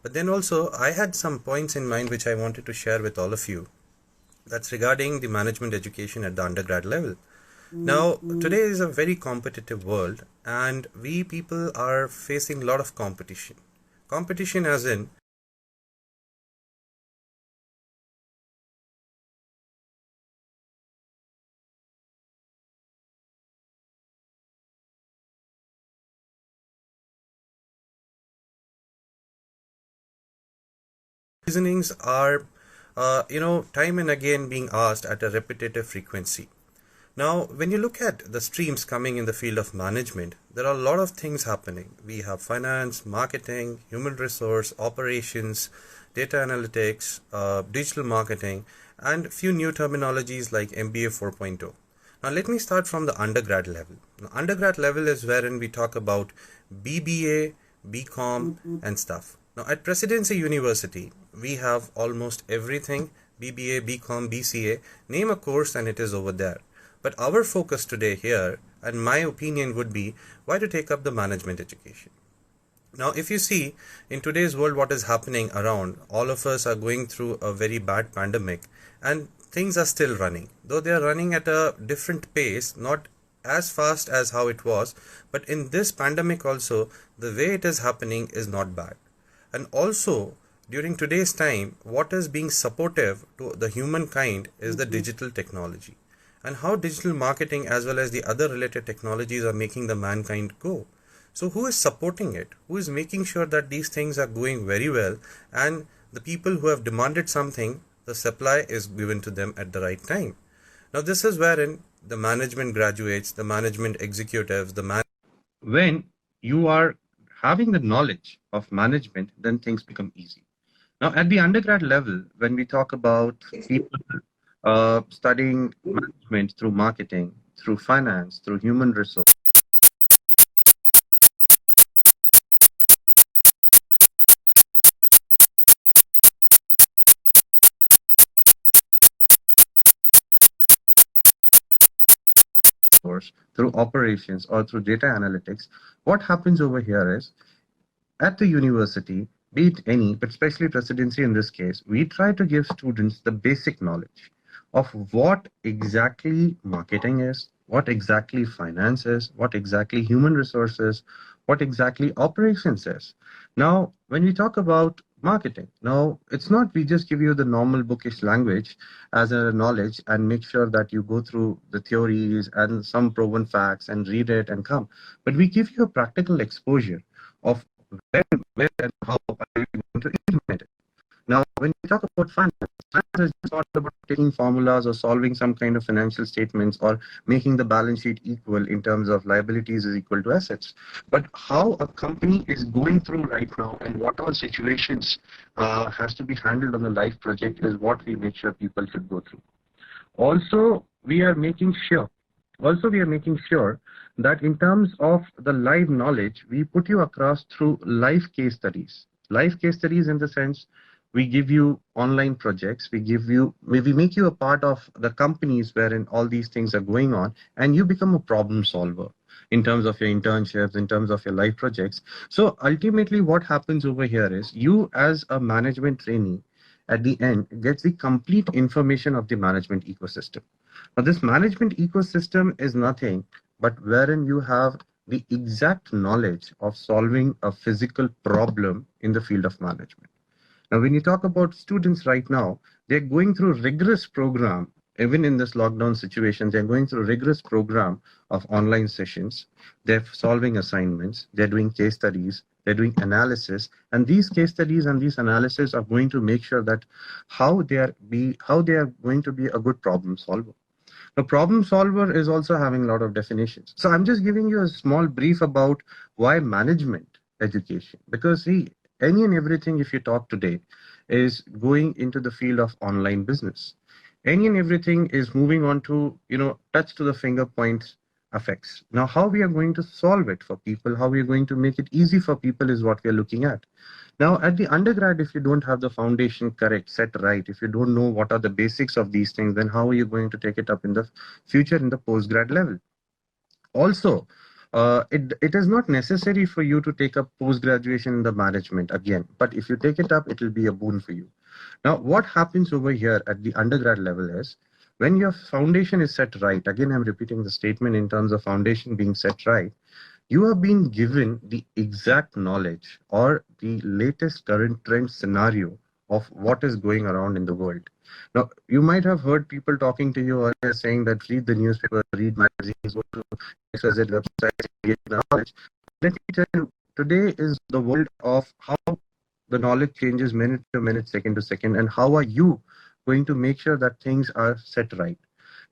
But then also, I had some points in mind which I wanted to share with all of you. That's regarding the management education at the undergrad level. Now, today is a very competitive world, and we people are facing a lot of competition. Competition, as in, reasonings are, time and again being asked at a repetitive frequency. Now, when you look at the streams coming in the field of management, there are a lot of things happening. We have finance, marketing, human resource, operations, data analytics, digital marketing, and few new terminologies like MBA 4.0. Now, let me start from the undergrad level. The undergrad level is wherein we talk about BBA, BCom, and stuff. Now, at Presidency University, we have almost everything: BBA, BCom, BCA. Name a course and it is over there. But our focus today here, and my opinion would be, why to take up the management education. Now, if you see in today's world what is happening around, all of us are going through a very bad pandemic, and things are still running. Though they are running at a different pace, not as fast as how it was, but in this pandemic also, the way it is happening is not bad. And also, during today's time, what is being supportive to the humankind is the digital technology, and how digital marketing as well as the other related technologies are making the mankind go. So who is supporting it? Who is making sure that these things are going very well, and the people who have demanded something, the supply is given to them at the right time? Now this is wherein the management graduates, the management executives, when you are having the knowledge of management, then things become easy. Now, at the undergrad level, when we talk about people studying management through marketing, through finance, through human resource, through operations, or through data analytics, what happens over here is at the university, be it any, but especially presidency in this case, we try to give students the basic knowledge of what exactly marketing is, what exactly finance is, what exactly human resources, what exactly operations is. Now, when we talk about marketing, now it's not we just give you the normal bookish language as a knowledge and make sure that you go through the theories and some proven facts and read it and come, but we give you a practical exposure of when, where, and how are you going to implement it. Now, when we talk about finance, finance is not about taking formulas or solving some kind of financial statements or making the balance sheet equal in terms of liabilities is equal to assets, but how a company is going through right now and what all situations has to be handled on the life project is what we make sure people should go through. Also, we are making sure that in terms of the live knowledge, we put you across through live case studies. Live case studies in the sense we give you online projects, we make you a part of the companies wherein all these things are going on, and you become a problem solver in terms of your internships, in terms of your life projects. So ultimately what happens over here is you as a management trainee at the end gets the complete information of the management ecosystem. Now, this management ecosystem is nothing but wherein you have the exact knowledge of solving a physical problem in the field of management. Now, when you talk about students right now, they're going through rigorous program. Even in this lockdown situation, they're going through rigorous program of online sessions. They're solving assignments. They're doing case studies. They're doing analysis. And these case studies and these analysis are going to make sure that how they are going to be a good problem solver. The problem solver is also having a lot of definitions. So I'm just giving you a small brief about why management education. Because see, any and everything, if you talk today, is going into the field of online business. Any and everything is moving on to, touch to the finger points effects. Now, how we are going to solve it for people, how we are going to make it easy for people is what we are looking at. Now, at the undergrad, if you don't have the foundation correct, set right, if you don't know what are the basics of these things, then how are you going to take it up in the future in the postgrad level? Also, it is not necessary for you to take up post graduation in the management again, but if you take it up, it will be a boon for you. Now, what happens over here at the undergrad level is when your foundation is set right, again, I'm repeating the statement in terms of foundation being set right, you have been given the exact knowledge or the latest current trend scenario of what is going around in the world. Now, you might have heard people talking to you earlier saying that read the newspaper, read magazines, go to XYZ websites, get knowledge. Let me tell you, today is the world of how the knowledge changes minute to minute, second to second, and how are you going to make sure that things are set right.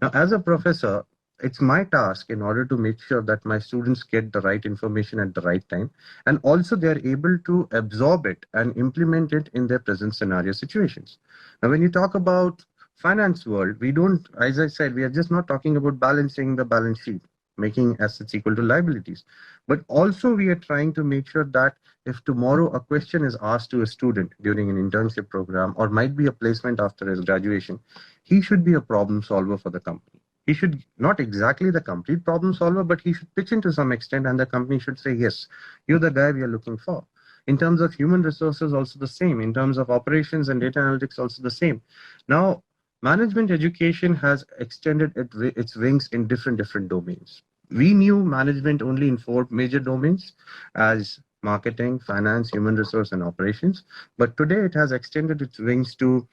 Now, as a professor, it's my task in order to make sure that my students get the right information at the right time, and also they're able to absorb it and implement it in their present scenario situations. Now, when you talk about finance world, we don't, as I said, we are just not talking about balancing the balance sheet, making assets equal to liabilities, but also we are trying to make sure that if tomorrow a question is asked to a student during an internship program or might be a placement after his graduation, he should be a problem solver for the company. He should not exactly the complete problem solver, but he should pitch in to some extent, and the company should say, yes, you're the guy we are looking for. In terms of human resources, also the same. In terms of operations and data analytics, also the same. Now, management education has extended its wings in different domains. We knew management only in four major domains as marketing, finance, human resource, and operations. But today it has extended its wings to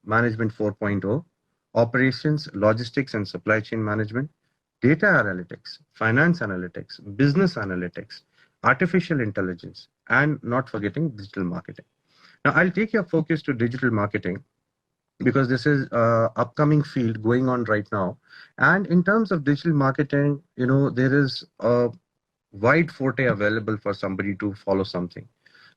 management 4.0, operations, logistics, and supply chain management, data analytics, finance analytics, business analytics, artificial intelligence, and not forgetting digital marketing. Now, I'll take your focus to digital marketing because this is upcoming field going on right now. And in terms of digital marketing, there is a wide forte available for somebody to follow something.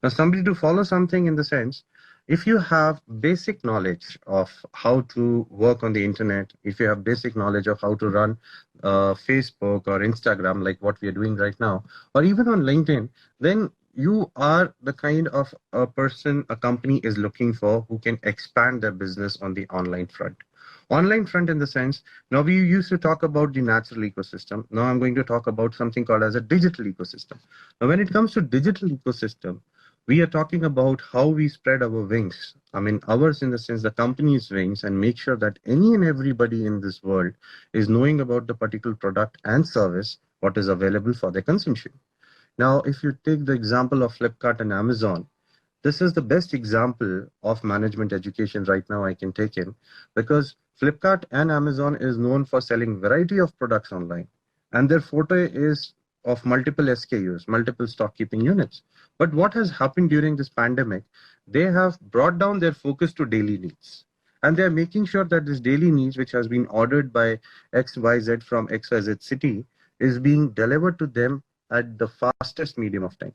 Now, somebody to follow something in the sense, if you have basic knowledge of how to work on the internet, if you have basic knowledge of how to run Facebook or Instagram, like what we are doing right now, or even on LinkedIn, then you are the kind of a person a company is looking for who can expand their business on the online front. Online front in the sense, now we used to talk about the natural ecosystem. Now I'm going to talk about something called as a digital ecosystem. Now when it comes to digital ecosystem, we are talking about how we spread our wings. I mean, ours in the sense the company's wings, and make sure that any and everybody in this world is knowing about the particular product and service, what is available for their consumption. Now, if you take the example of Flipkart and Amazon, this is the best example of management education right now I can take in, because Flipkart and Amazon is known for selling variety of products online, and their forte is of multiple SKUs, multiple stock keeping units. But what has happened during this pandemic, they have brought down their focus to daily needs. And they are making sure that this daily needs, which has been ordered by XYZ from XYZ city, is being delivered to them at the fastest medium of time.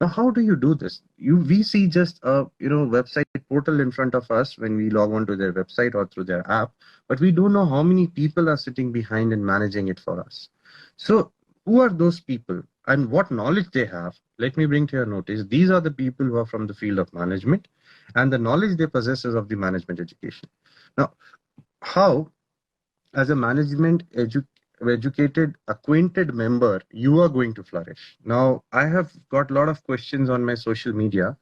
Now, how do you do this? We see just a website portal in front of us when we log on to their website or through their app, but we don't know how many people are sitting behind and managing it for us. So, who are those people and what knowledge they have? Let me bring to your notice. These are the people who are from the field of management, and the knowledge they possess is of the management education. Now, how as a educated, acquainted member, you are going to flourish. Now, I have got a lot of questions on my social media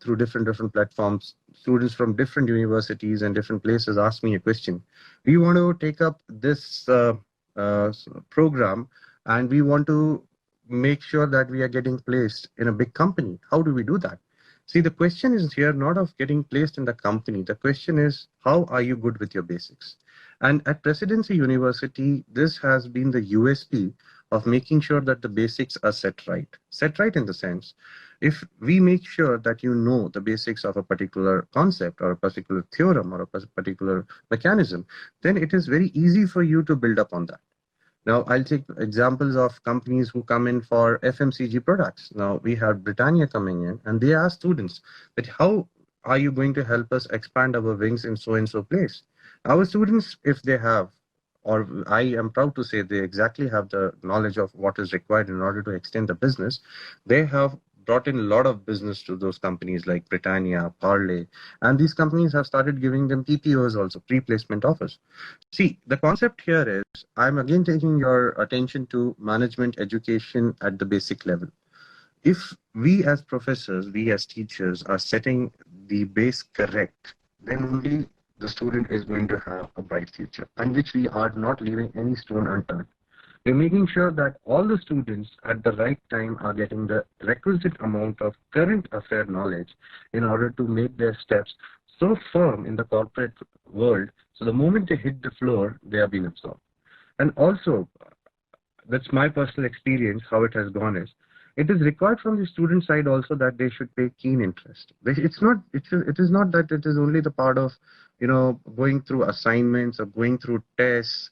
through different platforms. Students from different universities and different places ask me a question. We want to take up this uh, program, and we want to make sure that we are getting placed in a big company. How do we do that? See, the question is here not of getting placed in the company. The question is, how are you good with your basics? And at Presidency University, this has been the USP of making sure that the basics are set right. Set right in the sense, if we make sure that you know the basics of a particular concept or a particular theorem or a particular mechanism, then it is very easy for you to build up on that. Now, I'll take examples of companies who come in for FMCG products. Now, we have Britannia coming in, and they ask students that how are you going to help us expand our wings in so and so place? Our students, if they have, or I am proud to say they exactly have the knowledge of what is required in order to extend the business, they have brought in a lot of business to those companies like Britannia, Parley, and these companies have started giving them PPOs also, pre-placement offers. See, the concept here is I'm again taking your attention to management education at the basic level. If we as professors, we as teachers are setting the base correct, then only the student is going to have a bright future, and which we are not leaving any stone unturned. We're making sure that all the students at the right time are getting the requisite amount of current affair knowledge in order to make their steps so firm in the corporate world. So the moment they hit the floor, they have been absorbed. And also, that's my personal experience, how it has gone is, it is required from the student side also that they should pay keen interest. It is not that it is only the part of, going through assignments or going through tests.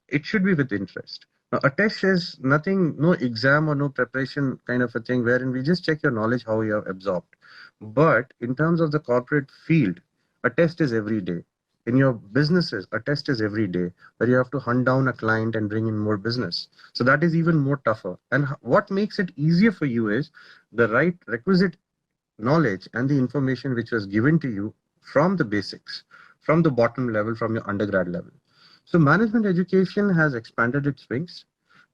It should be with interest. Now, a test is nothing, no exam or no preparation kind of a thing wherein we just check your knowledge, how you have absorbed. But in terms of the corporate field, a test is every day. In your businesses, a test is every day where you have to hunt down a client and bring in more business. So that is even more tougher. And what makes it easier for you is the right requisite knowledge and the information which was given to you from the basics, from the bottom level, from your undergrad level. So management education has expanded its wings.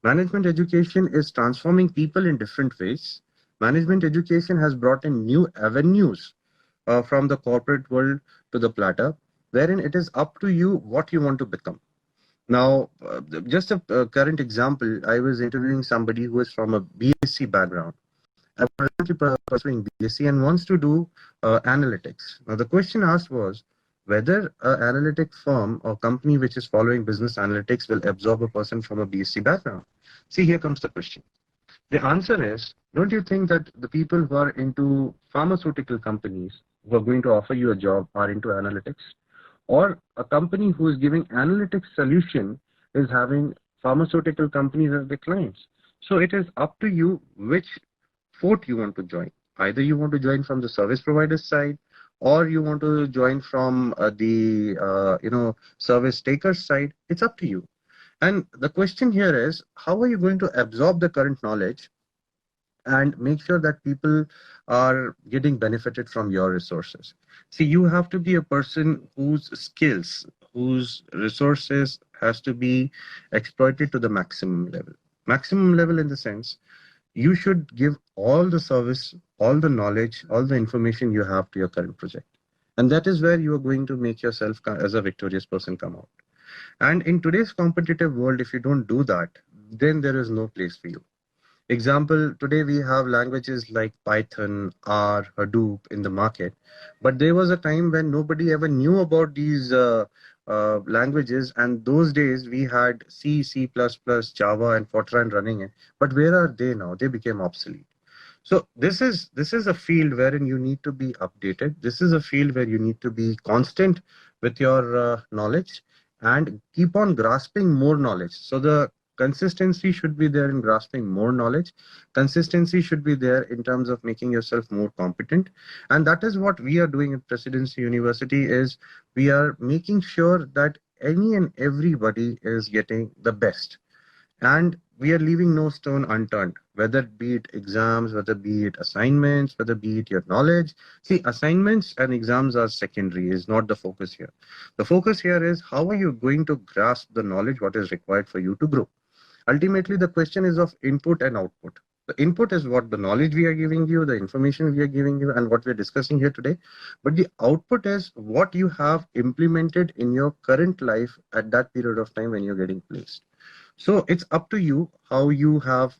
Management education is transforming people in different ways. Management education has brought in new avenues from the corporate world to the platter, wherein it is up to you what you want to become. Now, just a current example, I was interviewing somebody who is from a BSc background. I'm currently pursuing BSc and wants to do analytics. Now, the question asked was whether an analytic firm or company which is following business analytics will absorb a person from a BSc background. See, here comes the question. The answer is, don't you think that the people who are into pharmaceutical companies who are going to offer you a job are into analytics? Or a company who is giving analytics solution is having pharmaceutical companies as their clients. So it is up to you which fort you want to join. Either you want to join from the service provider side, or you want to join from the service taker side. It's up to you. And the question here is, how are you going to absorb the current knowledge and make sure that people are getting benefited from your resources? See, you have to be a person whose skills, whose resources has to be exploited to the maximum level. Maximum level in the sense, you should give all the service, all the knowledge, all the information you have to your current project. And that is where you are going to make yourself as a victorious person come out. And in today's competitive world, if you don't do that, then there is no place for you. Example, today we have languages like Python, R, Hadoop in the market, but there was a time when nobody ever knew about these languages, and those days we had C, C++, Java, and Fortran running it. But where are they now? They became obsolete. So this is a field wherein you need to be updated. This is a field where you need to be constant with your knowledge and keep on grasping more knowledge. So the consistency should be there in grasping more knowledge. Consistency should be there in terms of making yourself more competent. And that is what we are doing at Presidency University is we are making sure that any and everybody is getting the best. And we are leaving no stone unturned, whether it be it exams, whether be it assignments, whether be it your knowledge. See, assignments and exams are secondary, is not the focus here. The focus here is how are you going to grasp the knowledge, what is required for you to grow. Ultimately, the question is of input and output. The input is what the knowledge we are giving you, the information we are giving you, and what we're discussing here today. But the output is what you have implemented in your current life at that period of time when you're getting placed. So it's up to you how you have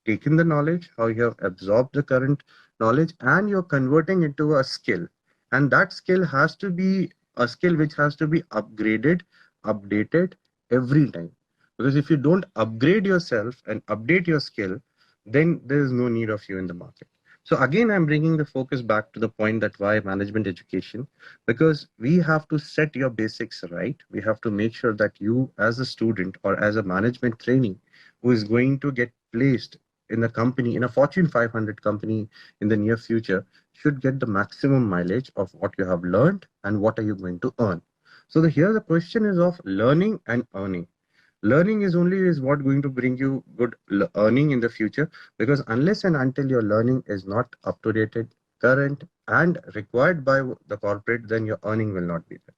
taken the knowledge, how you have absorbed the current knowledge, and you're converting it to a skill. And that skill has to be a skill which has to be upgraded, updated every time. Because if you don't upgrade yourself and update your skill, then there is no need of you in the market. So again, I'm bringing the focus back to the point that why management education, because we have to set your basics right. We have to make sure that you as a student or as a management trainee who is going to get placed in a company, in a Fortune 500 company in the near future, should get the maximum mileage of what you have learned and what are you going to earn. So here the question is of learning and earning. Learning is what going to bring you good earning in the future, because unless and until your learning is not up to date, current, and required by the corporate, then your earning will not be there.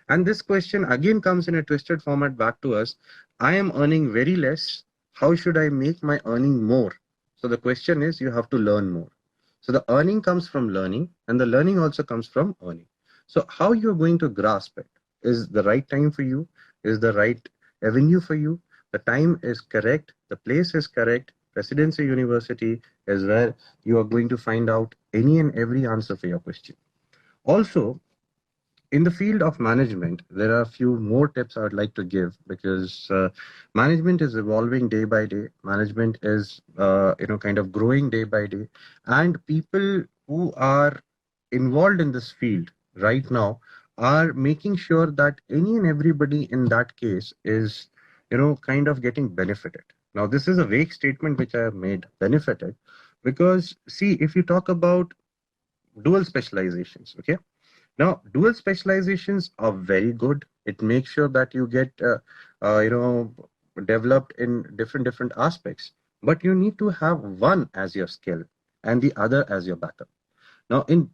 And this question again comes in a twisted format back to us. I am earning very less. How should I make my earning more? So the question is, you have to learn more. So the earning comes from learning, and the learning also comes from earning. So how you're going to grasp it is the right time for you, is the right avenue for you. The time is correct, the place is correct. Presidency University is where you are going to find out any and every answer for your question. Also, in the field of management, there are a few more tips I would like to give, because management is evolving day by day. Management is, kind of growing day by day, and people who are involved in this field right now are making sure that any and everybody in that case is, kind of getting benefited. Now, this is a vague statement which I have made, benefited, because see, if you talk about dual specializations, okay, now, dual specializations are very good. It makes sure that you get, developed in different aspects. But you need to have one as your skill and the other as your backup. Now, in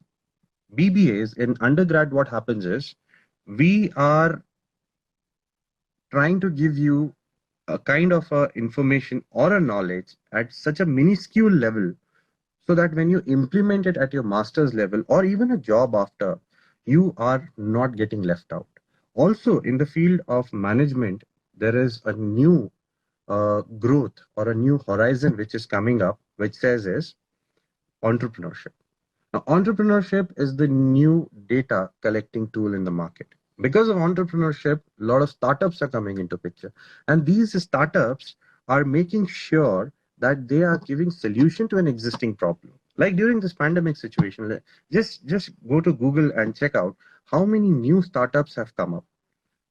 BBAs, in undergrad, what happens is we are trying to give you a kind of information or a knowledge at such a minuscule level, so that when you implement it at your master's level or even a job after, you are not getting left out. Also, in the field of management, there is a new growth or a new horizon which is coming up, which says is entrepreneurship. Now, entrepreneurship is the new data collecting tool in the market. Because of entrepreneurship, a lot of startups are coming into picture, and these startups are making sure that they are giving solution to an existing problem. Like during this pandemic situation, just go to Google and check out how many new startups have come up.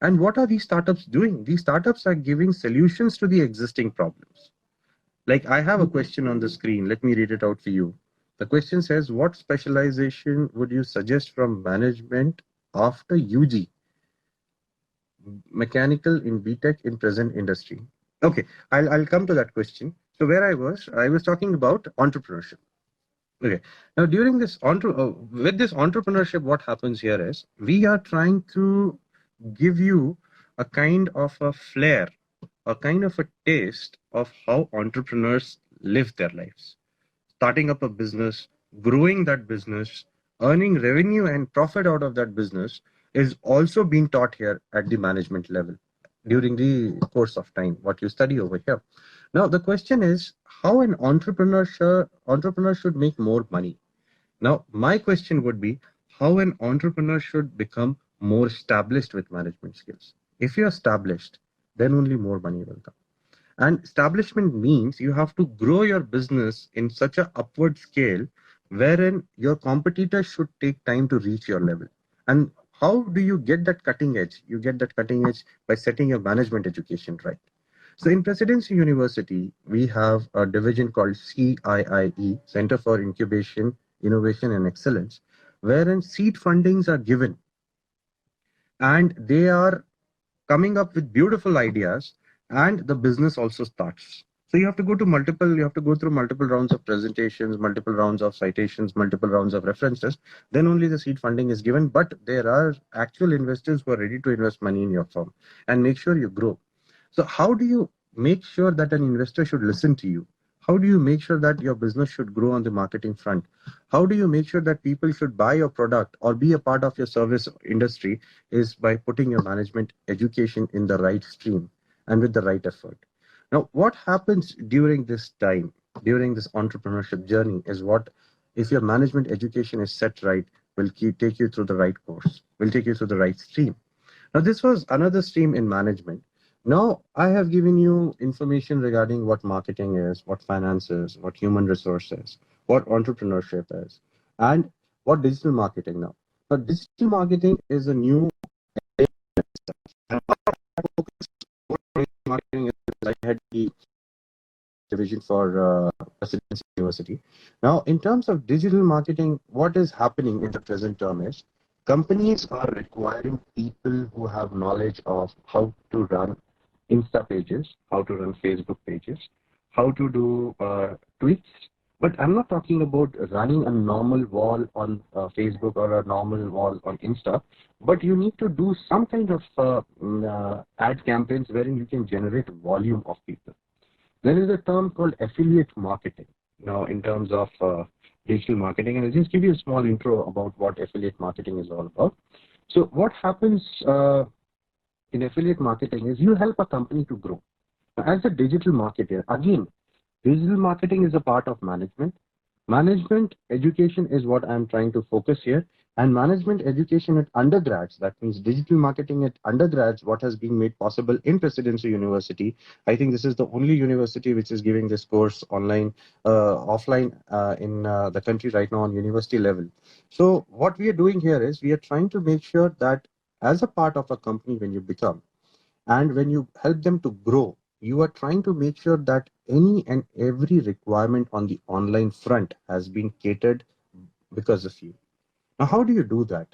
And what are these startups doing? These startups are giving solutions to the existing problems. Like, I have a question on the screen. Let me read it out for you. The question says, what specialization would you suggest from management after UG, mechanical in BTech in present industry? Okay, I'll come to that question. So where I was talking about entrepreneurship. Okay. Now, during this with this entrepreneurship, what happens here is we are trying to give you a kind of a flair, a kind of a taste of how entrepreneurs live their lives. Starting up a business, growing that business, earning revenue and profit out of that business is also being taught here at the management level during the course of time, what you study over here. Now, the question is how an entrepreneur should make more money. Now, my question would be how an entrepreneur should become more established with management skills. If you're established, then only more money will come. And establishment means you have to grow your business in such a upward scale wherein your competitors should take time to reach your level. And how do you get that cutting edge? You get that cutting edge by setting your management education right. So in Presidency University, we have a division called CIIE, Center for Incubation, Innovation and Excellence, wherein seed fundings are given and they are coming up with beautiful ideas, and the business also starts. So you have to go through multiple rounds of presentations, multiple rounds of citations, multiple rounds of references. Then only the seed funding is given. But there are actual investors who are ready to invest money in your firm and make sure you grow. So how do you make sure that an investor should listen to you? How do you make sure that your business should grow on the marketing front? How do you make sure that people should buy your product or be a part of your service industry is by putting your management education in the right stream and with the right effort. Now, what happens during this time, during this entrepreneurship journey is what, if your management education is set right, will take you through the right course, will take you through the right stream. Now, this was another stream in management. Now, I have given you information regarding what marketing is, what finance is, what human resource is, what entrepreneurship is, and what digital marketing now. Now, digital marketing is a new marketing is I had the division for Presidency University. Now, in terms of digital marketing, what is happening in the present term is companies are requiring people who have knowledge of how to run Insta pages, how to run Facebook pages, how to do tweets. But I'm not talking about running a normal wall on Facebook or a normal wall on Insta. But you need to do some kind of ad campaigns wherein you can generate volume of people. There is a term called affiliate marketing. Now, in terms of digital marketing, and I'll just give you a small intro about what affiliate marketing is all about. So, what happens in affiliate marketing is you help a company to grow. As a digital marketer, again, digital marketing is a part of management. Management education is what I'm trying to focus here. And management education at undergrads, that means digital marketing at undergrads, what has been made possible in Presidency University. I think this is the only university which is giving this course online, offline in the country right now on university level. So, what we are doing here is we are trying to make sure that as a part of a company, when you become, and when you help them to grow, you are trying to make sure that any and every requirement on the online front has been catered because of you. Now, how do you do that?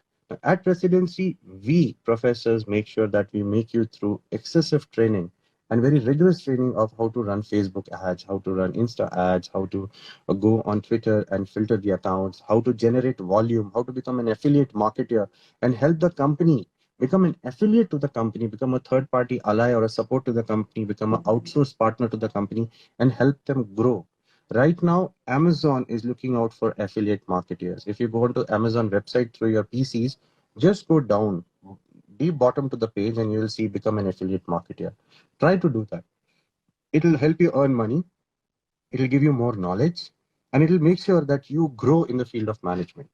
At Residency, we professors make sure that we make you through excessive training and very rigorous training of how to run Facebook ads, how to run Insta ads, how to go on Twitter and filter the accounts, how to generate volume, how to become an affiliate marketer and help the company become an affiliate to the company, become a third party ally or a support to the company, become an outsourced partner to the company and help them grow. Right now, Amazon is looking out for affiliate marketers. If you go onto Amazon website through your PCs, just go down, deep bottom to the page, and you will see become an affiliate marketer. Try to do that. It will help you earn money. It will give you more knowledge, and it will make sure that you grow in the field of management.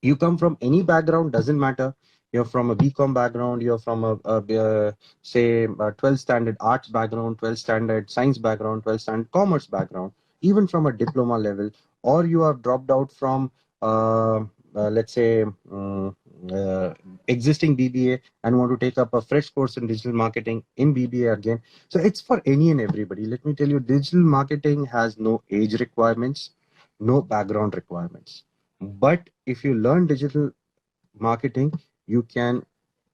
You come from any background, doesn't matter. You're from a BCom background, you're from say, a 12th standard arts background, 12th standard science background, 12th standard commerce background, even from a diploma level, or you have dropped out from, let's say, existing BBA and want to take up a fresh course in digital marketing in BBA again. So it's for any and everybody. Let me tell you, digital marketing has no age requirements, no background requirements. But if you learn digital marketing, you can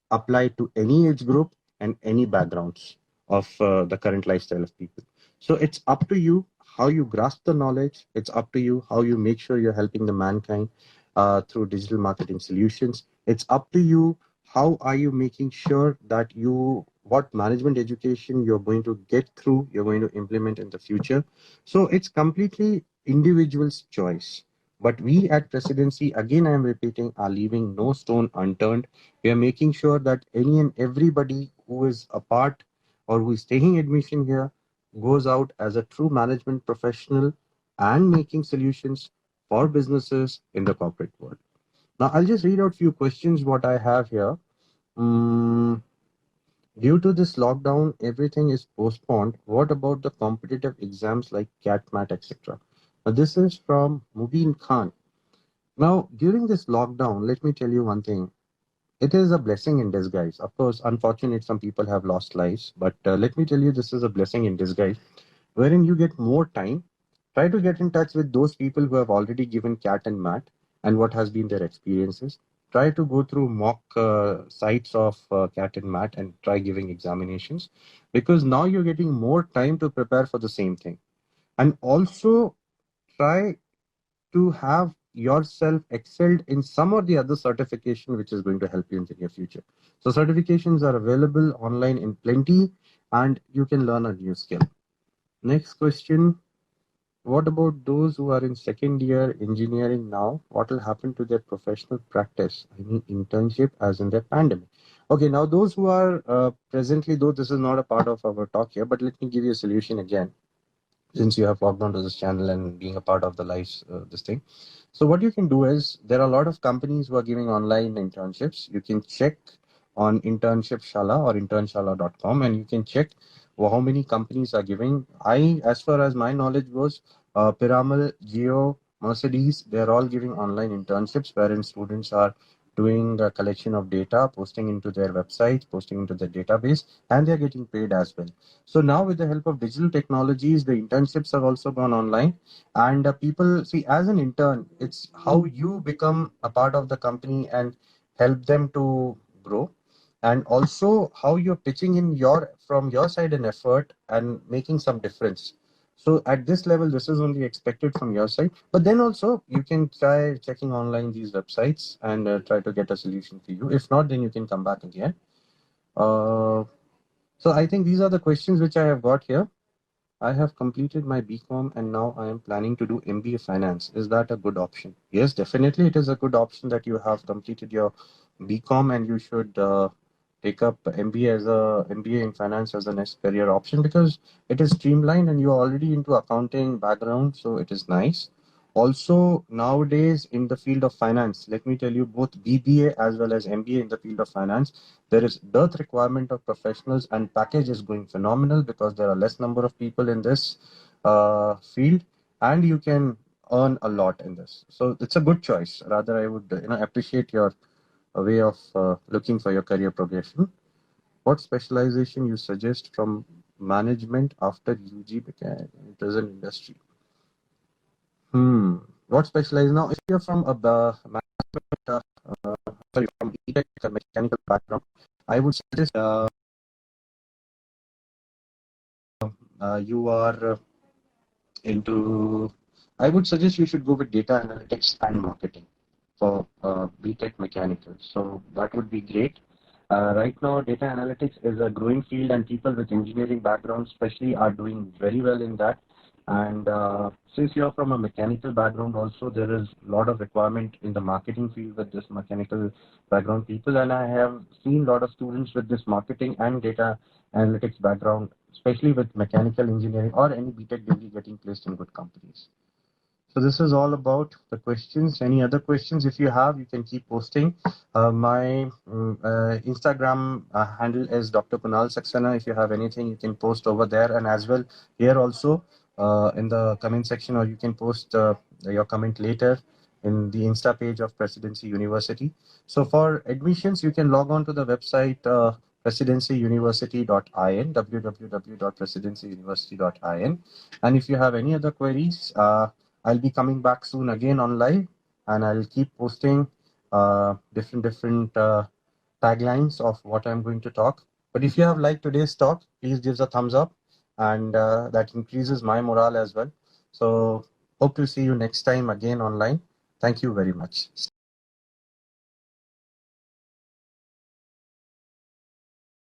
apply to any age group and any backgrounds of the current lifestyle of people. So it's up to you how you grasp the knowledge. It's up to you how you make sure you're helping the mankind through digital marketing solutions. It's up to you how are you making sure that you what management education you're going to get through, you're going to implement in the future. So it's completely individual's choice. But we at Presidency, again, I am repeating, are leaving no stone unturned. We are making sure that any and everybody who is a part or who is taking admission here goes out as a true management professional and making solutions for businesses in the corporate world. Now, I'll just read out a few questions what I have here. Mm, Due to this lockdown, everything is postponed. What about the competitive exams like CAT, etc.? Now, this is from Mubin Khan. Now, during this lockdown, let me tell you one thing. It is a blessing in disguise. Of course, unfortunate, some people have lost lives, but let me tell you, this is a blessing in disguise, wherein you get more time. Try to get in touch with those people who have already given CAT and MAT and what has been their experiences. Try to go through mock sites of CAT and MAT and try giving examinations because now you're getting more time to prepare for the same thing. And also try to have yourself excelled in some or the other certification which is going to help you in the near future. So certifications are available online in plenty and you can learn a new skill. Next question. What about those who are in second year engineering now? What will happen to their professional practice? I mean, internship as in the pandemic. Okay, now those who are presently, though this is not a part of our talk here, but let me give you a solution again since you have logged onto this channel and being a part of the live this thing. So what you can do is there are a lot of companies who are giving online internships. You can check on internshipshala or internshala.com and you can check how many companies are giving. As far as my knowledge goes, Piramal, Geo, Mercedes, they're all giving online internships wherein students are doing a collection of data, posting into their websites, posting into their database, and they're getting paid as well. So now with the help of digital technologies, the internships have also gone online. And people see as an intern, it's how you become a part of the company and help them to grow. and also how you're pitching in your from your side an effort and making some difference. So at this level, this is only expected from your side. But then also you can try checking online these websites and try to get a solution for you. If not, then you can come back again. So I think these are the questions which I have got here. I have completed my BCom and now I am planning to do MBA Finance. Is that a good option? Yes, definitely it is a good option that you have completed your BCom and you should take up MBA as a MBA in Finance as the next career option because it is streamlined and you are already into accounting background, so it is nice. Also, nowadays in the field of finance, let me tell you, both BBA as well as MBA in the field of finance, there is dearth requirement of professionals and package is going phenomenal because there are less number of people in this field and you can earn a lot in this. So it's a good choice. Rather, I would appreciate your way of looking for your career progression. What specialization you suggest from management after UG became present industry? What specialize now? If you're from a sorry, from BTech mechanical background, I would suggest you are into, I would suggest you should go with data analytics and marketing for BTech mechanical. So that would be great. Right now, data analytics is a growing field, and people with engineering backgrounds, especially, are doing very well in that. And since you're from a mechanical background, also there is a lot of requirement in the marketing field with this mechanical background people. And I have seen a lot of students with this marketing and data analytics background, especially with mechanical engineering or any BTech degree, getting placed in good companies. So this is all about the questions. Any other questions? If you have, you can keep posting. My Instagram handle is Dr. Kunal Saxena. If you have anything, you can post over there, and as well here also in the comment section, or you can post your comment later in the Insta page of Presidency University. So for admissions, you can log on to the website presidencyuniversity.in, www.presidencyuniversity.in. And if you have any other queries, I'll be coming back soon again on live, and I'll keep posting different taglines of what I'm going to talk. But if you have liked today's talk, please give a thumbs up, and that increases my morale as well. So hope to see you next time again online. Thank you very much.